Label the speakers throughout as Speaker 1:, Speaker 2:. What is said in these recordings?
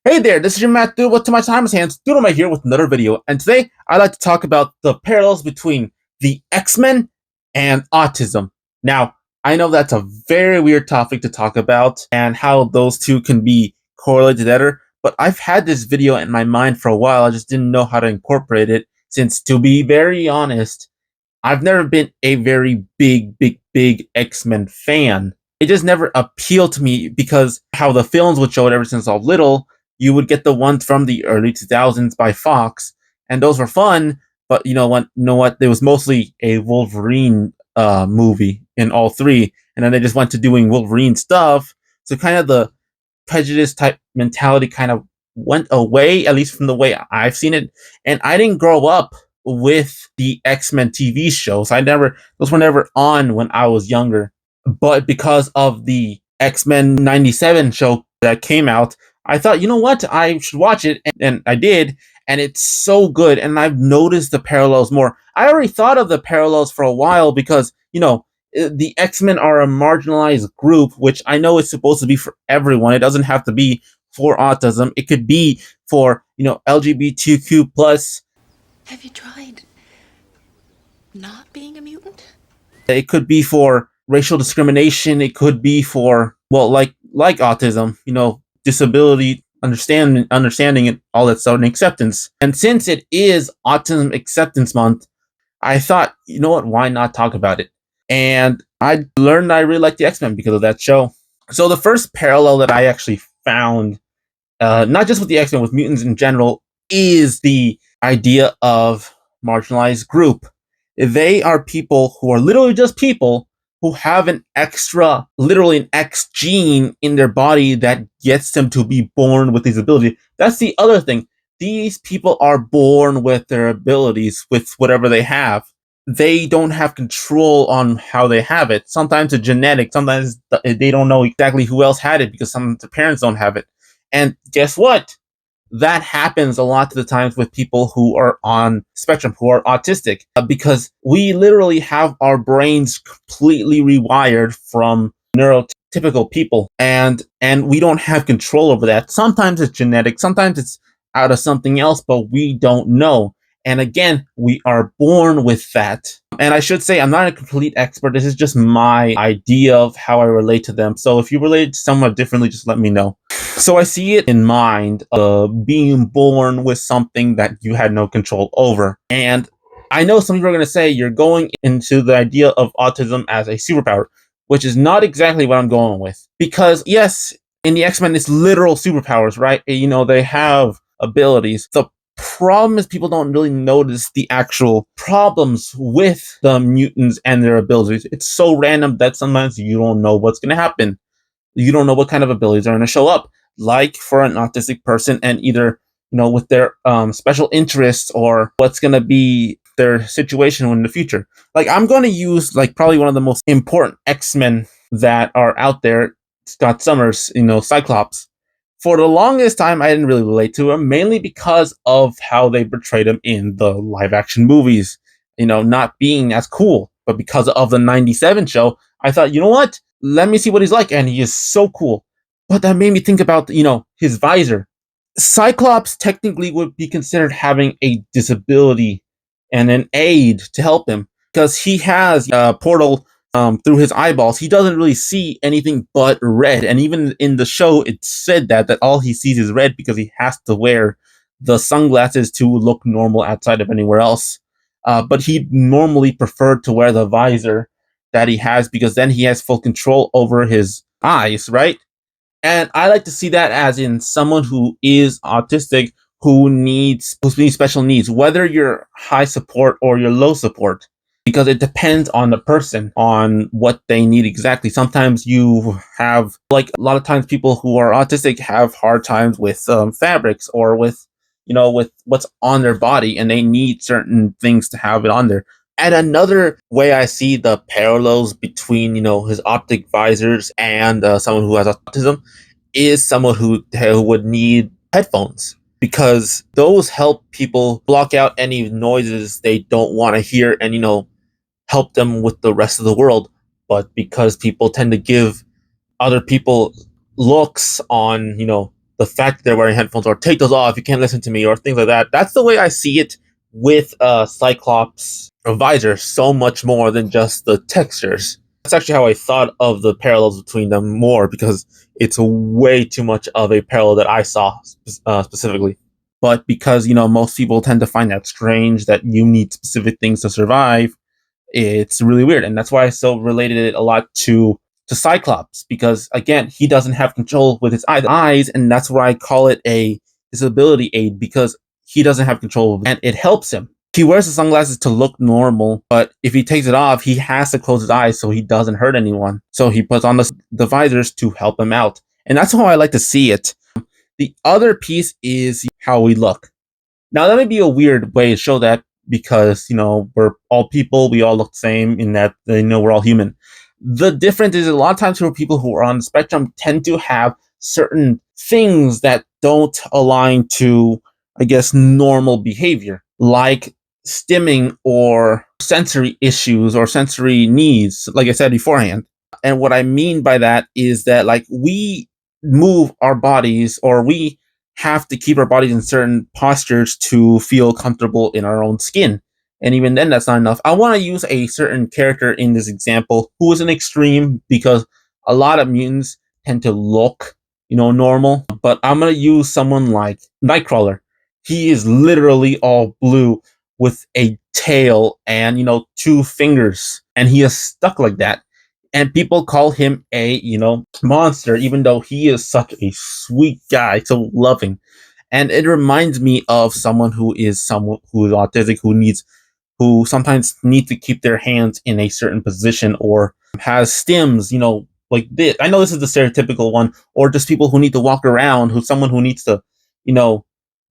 Speaker 1: Hey there, this is your Matt Dude with To My Timeless Hands, Doodle here with another video, and today I'd like to talk about the parallels between the X-Men and autism. Now, I know that's a very weird topic to talk about, and how those two can be correlated together, but I've had this video in my mind for a while, I just didn't know how to incorporate it, since to be very honest, I've never been a very big X-Men fan. It just never appealed to me because how the films would show it ever since I was little. You would get the ones from the early 2000s by Fox, and those were fun. But you know what? There was mostly a Wolverine movie in all three, and then they just went to doing Wolverine stuff. So kind of the prejudice type mentality kind of went away, at least from the way I've seen it. And I didn't grow up with the X-Men TV shows. Those were never on when I was younger. But because of the X-Men 97 show that came out, I thought, you know what? I should watch it. And I did. And it's so good. And I've noticed the parallels more. I already thought of the parallels for a while because, the X-Men are a marginalized group, which I know is supposed to be for everyone. It doesn't have to be for autism. It could be for, LGBTQ plus.
Speaker 2: Have you tried not being a mutant?
Speaker 1: It could be for racial discrimination. It could be for, well, like autism, disability, understanding and all that stuff, and acceptance. And since it is Autism Acceptance Month, I thought, you know what, why not talk about it? And I learned I really like the X-Men because of that show. So the first parallel that I actually found, not just with the X-Men, with mutants in general, is the idea of marginalized group. They are people who are literally just people who have an extra, literally an X gene in their body that gets them to be born with these abilities. That's the other thing. These people are born with their abilities, with whatever they have. They don't have control on how they have it. Sometimes it's genetic. Sometimes they don't know exactly who else had it because some of the parents don't have it. And guess what? That happens a lot of the times with people who are on spectrum, who are autistic, because we literally have our brains completely rewired from neurotypical people, and we don't have control over that. Sometimes it's genetic, sometimes it's out of something else, but we don't know. And again, we are born with that. And I should say, I'm not a complete expert. This is just my idea of how I relate to them. So if you relate somewhat differently, just let me know. So I see it in mind of being born with something that you had no control over. And I know some people are going to say you're going into the idea of autism as a superpower, which is not exactly what I'm going with. Because yes, in the X-Men, it's literal superpowers, right? They have abilities. The problem is people don't really notice the actual problems with the mutants and their abilities. It's so random that sometimes you don't know what's going to happen. You don't know what kind of abilities are going to show up. Like for an autistic person, and either with their special interests or what's going to be their situation in the future. Like I'm going to use like probably one of the most important X-Men that are out there, Scott Summers, Cyclops. For the longest time, I didn't really relate to him, mainly because of how they portrayed him in the live action movies, not being as cool. But because of the 97 show, I thought, you know what? Let me see what he's like. And he is so cool. But that made me think about, his visor. Cyclops technically would be considered having a disability and an aid to help him because he has a portal through his eyeballs. He doesn't really see anything but red. And even in the show, it said that all he sees is red because he has to wear the sunglasses to look normal outside of anywhere else. But he normally preferred to wear the visor that he has because then he has full control over his eyes, right? And I like to see that as in someone who is autistic who needs special needs, whether you're high support or you're low support, because it depends on the person, on what they need exactly. Sometimes you have, like a lot of times people who are autistic have hard times with fabrics or with, with what's on their body, and they need certain things to have it on there. And another way I see the parallels between, his optic visors and someone who has autism is someone who would need headphones, because those help people block out any noises they don't want to hear and, help them with the rest of the world. But because people tend to give other people looks on, the fact that they're wearing headphones, or take those off, you can't listen to me, or things like that. That's the way I see it with Cyclops visor, so much more than just the textures. That's actually how I thought of the parallels between them more, because it's way too much of a parallel that I saw specifically. But because, most people tend to find that strange, that you need specific things to survive, it's really weird. And that's why I so related it a lot to Cyclops, because again, he doesn't have control with his eyes, and that's why I call it a disability aid, because he doesn't have control of it, and it helps him. He wears the sunglasses to look normal, but if he takes it off, he has to close his eyes so he doesn't hurt anyone. So he puts on the visors to help him out. And that's how I like to see it. The other piece is how we look. Now, that may be a weird way to show that, because, we're all people, we all look the same in that, we're all human. The difference is, a lot of times for people who are on the spectrum tend to have certain things that don't align to, I guess, normal behavior, like stimming or sensory issues or sensory needs, like I said beforehand. And what I mean by that is that, like, we move our bodies, or we have to keep our bodies in certain postures to feel comfortable in our own skin. And even then, that's not enough. I want to use a certain character in this example who is an extreme, because a lot of mutants tend to look, normal. But I'm going to use someone like Nightcrawler. He is literally all blue with a tail and, two fingers. And he is stuck like that. And people call him a, monster, even though he is such a sweet guy, so loving. And it reminds me of someone who is autistic, who sometimes need to keep their hands in a certain position, or has stims, like this. I know this is the stereotypical one, or just people who need to walk around, someone who needs to,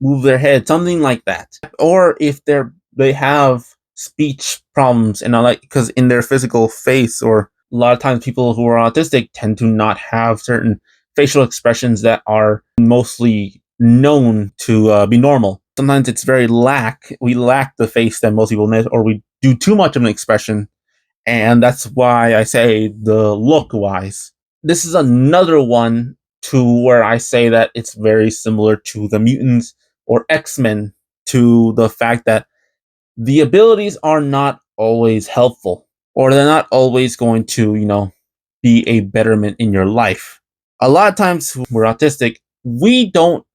Speaker 1: move their head, something like that. Or if they have speech problems, and because in their physical face, or a lot of times people who are autistic tend to not have certain facial expressions that are mostly known to be normal. Sometimes it's we lack the face that most people miss, or we do too much of an expression. And that's why I say the look wise. This is another one to where I say that it's very similar to the mutants or X-Men, to the fact that the abilities are not always helpful, or they're not always going to, be a betterment in your life. A lot of times we're autistic, we don't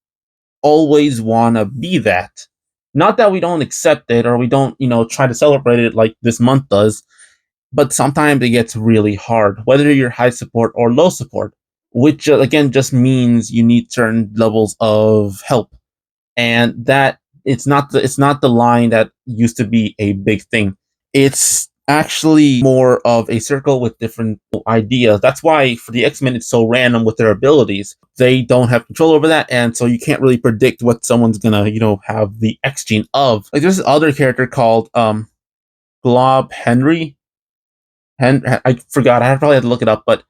Speaker 1: always want to be that. Not that we don't accept it, or we don't, try to celebrate it like this month does, but sometimes it gets really hard, whether you're high support or low support, which again just means you need certain levels of help. And that it's not the line that used to be a big thing. It's actually more of a circle with different ideas. That's why for the X-Men, it's so random with their abilities. They don't have control over that, and so you can't really predict what someone's gonna, have the X gene of. Like, there's this other character called Glob Henry. I forgot. I probably had to look it up, but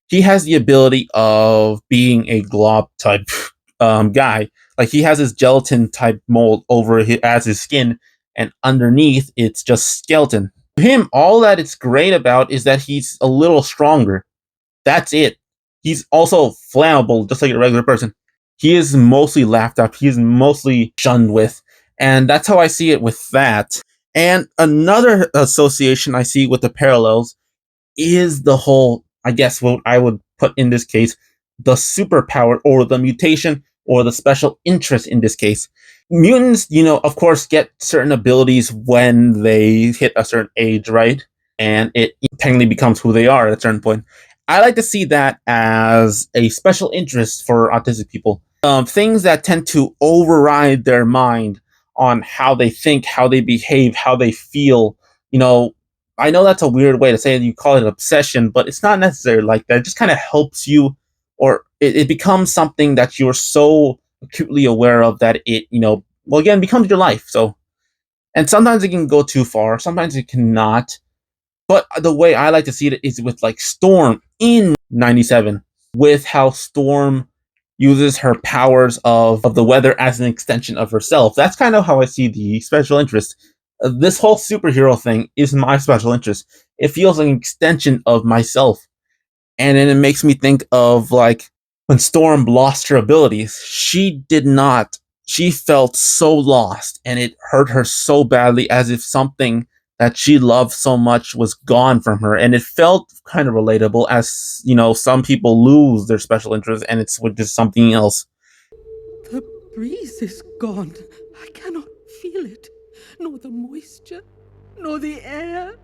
Speaker 1: he has the ability of being a glob type guy. Like, he has his gelatin type mold as his skin, and underneath it's just skeleton. To him, all that it's great about is that he's a little stronger. That's it. He's also flammable, just like a regular person. He is mostly laughed at. He is mostly shunned with. And that's how I see it with that. And another association I see with the parallels is the whole, I guess what I would put in this case, the superpower, or the mutation, or the special interest in this case. Mutants, of course, get certain abilities when they hit a certain age, right? And it technically becomes who they are at a certain point. I like to see that as a special interest for autistic people. Things that tend to override their mind on how they think, how they behave, how they feel. I know that's a weird way to say it. You call it obsession, but it's not necessarily like that. It just kind of helps you, or it becomes something that you're so acutely aware of that it, again, becomes your life. So, and sometimes it can go too far. Sometimes it cannot. But the way I like to see it is with, like, Storm in 97, with how Storm uses her powers of the weather as an extension of herself. That's kind of how I see the special interest. This whole superhero thing is my special interest. It feels like an extension of myself. And then it makes me think of, like, when Storm lost her abilities, she did not. She felt so lost, and it hurt her so badly, as if something that she loved so much was gone from her. And it felt kind of relatable, as some people lose their special interest and it's with just something else.
Speaker 3: The breeze is gone. I cannot feel it, nor the moisture, nor the air.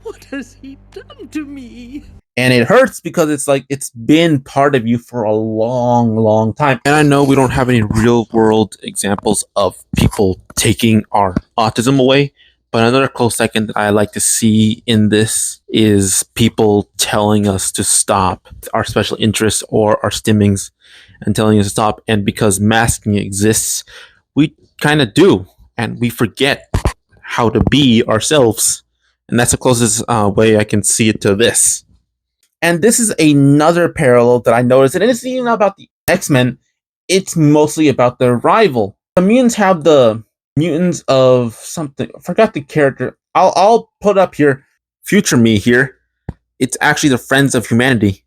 Speaker 3: What has he done to me?
Speaker 1: And it hurts because it's like it's been part of you for a long, long time. And I know we don't have any real world examples of people taking our autism away, but another close second that I like to see in this is people telling us to stop our special interests or our stimmings and telling us to stop. And because masking exists, we kind of do, and we forget how to be ourselves. And that's the closest way I can see it to this. And this is another parallel that I noticed, and it's even not about the X-Men, it's mostly about their rival. The mutants have the mutants of something, I forgot the character. I'll put up here, future me here. It's actually the Friends of Humanity.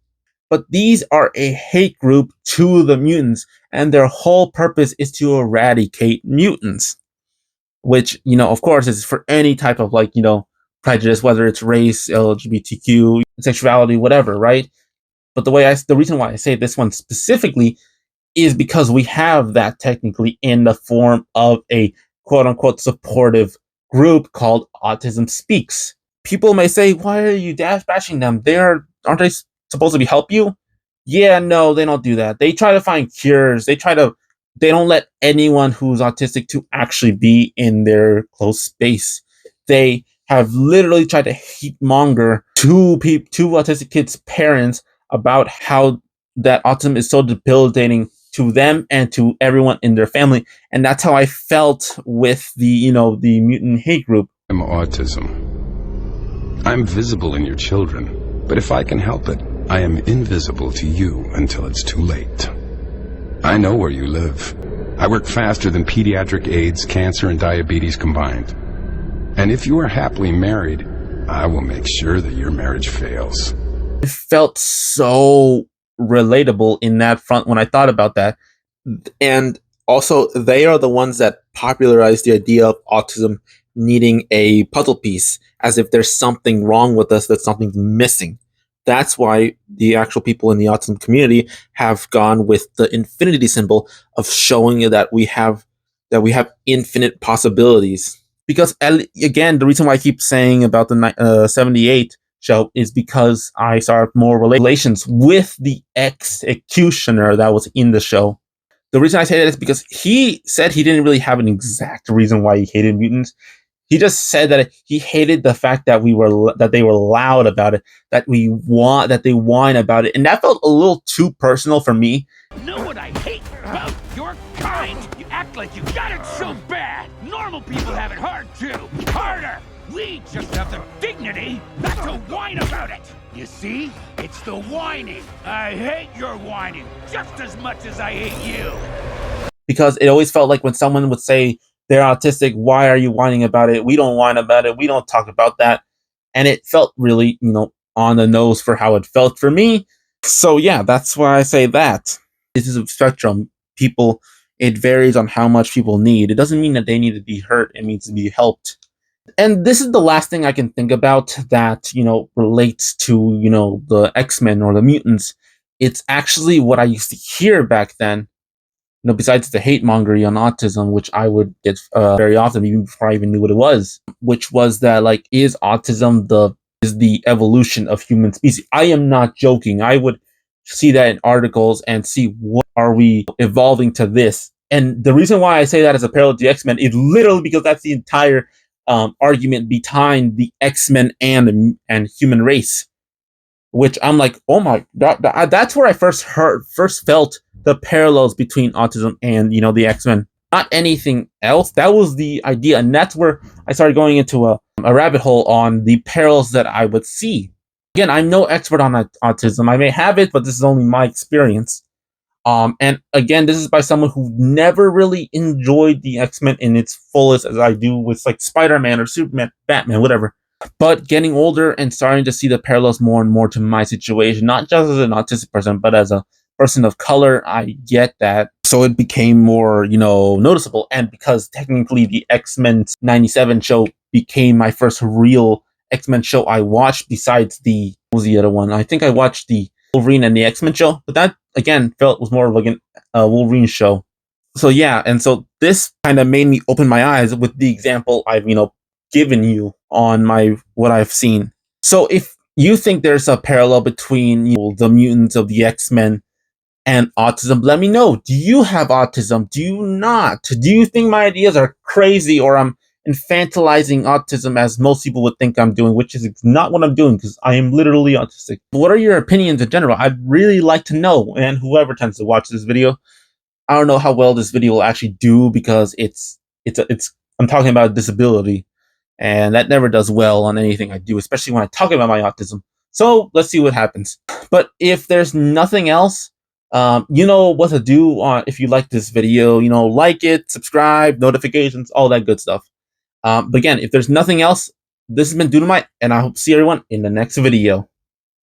Speaker 1: But these are a hate group to the mutants, and their whole purpose is to eradicate mutants. Which, of course, is for any type of prejudice, whether it's race, LGBTQ, sexuality, whatever, right? But the reason why I say this one specifically is because we have that technically in the form of a quote unquote supportive group called Autism Speaks. People may say, why are you bashing them? Aren't they supposed to help you? Yeah, no, they don't do that. They try to find cures. They don't let anyone who's autistic to actually be in their close space. They have literally tried to heatmonger two autistic kids' parents about how that autism is so debilitating to them and to everyone in their family. And that's how I felt with the mutant hate group.
Speaker 4: I'm autism. I'm visible in your children, but if I can help it, I am invisible to you until it's too late. I know where you live. I work faster than pediatric AIDS, cancer, and diabetes combined. And if you are happily married, I will make sure that your marriage fails.
Speaker 1: It felt so relatable in that front when I thought about that. And also, they are the ones that popularized the idea of autism needing a puzzle piece, as if there's something wrong with us, that something's missing. That's why the actual people in the autism community have gone with the infinity symbol of showing you that we have infinite possibilities. Because again, the reason why I keep saying about the 78 show is because I saw more relations with the executioner that was in the show. The reason I say that is because he said he didn't really have an exact reason why he hated mutants. He just said that he hated the fact that they were loud about it, that they whine about it, and that felt a little too personal for me.
Speaker 5: Know what I hate about your kind? You act like you got it so bad. Normal people have it hard too. Harder. We just have the dignity not to whine about it. You see? It's the whining. I hate your whining just as much as I hate you.
Speaker 1: Because it always felt like when someone would say they're autistic, why are you whining about it? We don't whine about it. We don't talk about that. And it felt really, on the nose for how it felt for me. So yeah, that's why I say that. This is a spectrum. It varies on how much people need. It doesn't mean that they need to be hurt. It means to be helped. And this is the last thing I can think about that, relates to, the X-Men or the mutants. It's actually what I used to hear back then, besides the hate mongering on autism, which I would get very often, even before I even knew what it was, which was that, is autism the evolution of human species? I am not joking. I would see that in articles and see, what are we evolving to this? And the reason why I say that as a parallel to the X-Men is literally because that's the entire argument behind the X-Men and human race, which I'm like, oh my god, that's where I first felt the parallels between autism and the X-Men. Not anything else. That was the idea, and that's where I started going into a rabbit hole on the parallels that I would see. Again, I'm no expert on autism. I may have it, but this is only my experience. And again, this is by someone who never really enjoyed the X-Men in its fullest as I do with Spider-Man or Superman, Batman, whatever. But getting older and starting to see the parallels more and more to my situation, not just as an autistic person, but as a person of color, I get that. So it became more, noticeable. And because technically the X-Men 97 show became my first real X-Men show I watched besides what was the other one? I think I watched the Wolverine and the X-Men show, but that again was more like a Wolverine show. So yeah, and so this kind of made me open my eyes with the example I've, given you on what I've seen. So if you think there's a parallel between the mutants of the X-Men and autism, let me know. Do you have autism? Do you not? Do you think my ideas are crazy, or I'm infantilizing autism as most people would think I'm doing, which is not what I'm doing, because I am literally autistic. What are your opinions in general? I'd really like to know. And whoever tends to watch this video, I don't know how well this video will actually do, because I'm talking about disability, and that never does well on anything I do, especially when I talk about my autism. So let's see what happens. But if there's nothing else, you know what to do if you like this video. Like it, subscribe, notifications, all that good stuff. But again, if there's nothing else, this has been Dudamite, and I hope to see everyone in the next video.